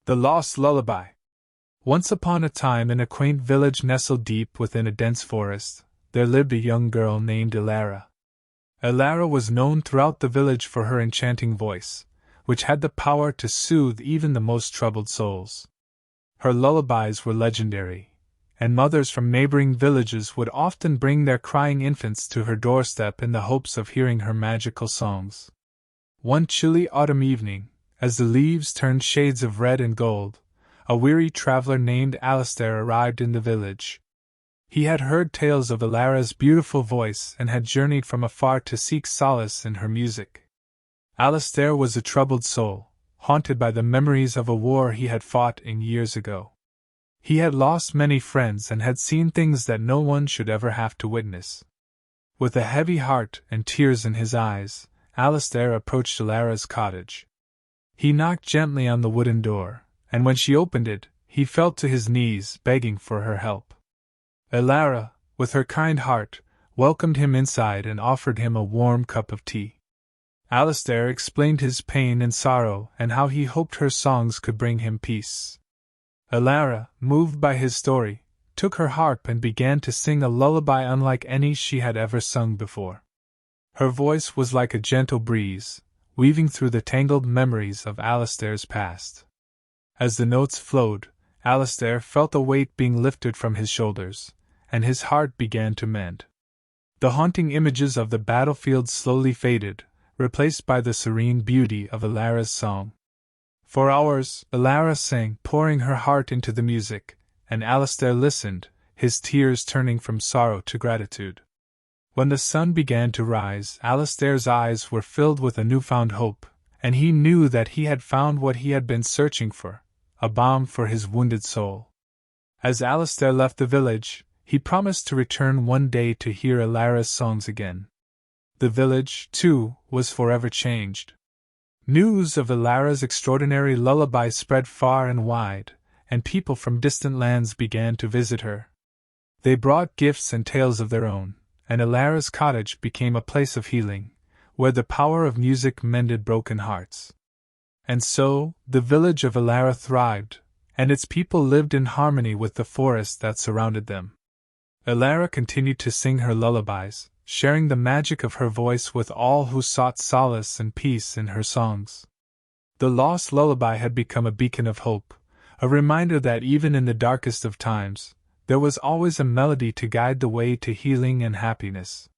The Lost Lullaby. Once upon a time, in a quaint village nestled deep within a dense forest, there lived a young girl named Elara. Elara was known throughout the village for her enchanting voice, which had the power to soothe even the most troubled souls. Her lullabies were legendary, and mothers from neighboring villages would often bring their crying infants to her doorstep in the hopes of hearing her magical songs. One chilly autumn evening, as the leaves turned shades of red and gold, a weary traveler named Alistair arrived in the village. He had heard tales of Elara's beautiful voice and had journeyed from afar to seek solace in her music. Alistair was a troubled soul, haunted by the memories of a war he had fought in years ago. He had lost many friends and had seen things that no one should ever have to witness. With a heavy heart and tears in his eyes, Alistair approached Elara's cottage. He knocked gently on the wooden door, and when she opened it, he fell to his knees, begging for her help. Elara, with her kind heart, welcomed him inside and offered him a warm cup of tea. Alistair explained his pain and sorrow and how he hoped her songs could bring him peace. Elara, moved by his story, took her harp and began to sing a lullaby unlike any she had ever sung before. Her voice was like a gentle breeze, weaving through the tangled memories of Alistair's past. As the notes flowed, Alistair felt a weight being lifted from his shoulders, and his heart began to mend. The haunting images of the battlefield slowly faded, replaced by the serene beauty of Elara's song. For hours, Elara sang, pouring her heart into the music, and Alistair listened, his tears turning from sorrow to gratitude. When the sun began to rise, Alistair's eyes were filled with a newfound hope, and he knew that he had found what he had been searching for, a balm for his wounded soul. As Alistair left the village, he promised to return one day to hear Elara's songs again. The village, too, was forever changed. News of Elara's extraordinary lullaby spread far and wide, and people from distant lands began to visit her. They brought gifts and tales of their own, and Elara's cottage became a place of healing, where the power of music mended broken hearts. And so, the village of Elara thrived, and its people lived in harmony with the forest that surrounded them. Elara continued to sing her lullabies, sharing the magic of her voice with all who sought solace and peace in her songs. The Lost Lullaby had become a beacon of hope, a reminder that even in the darkest of times, there was always a melody to guide the way to healing and happiness.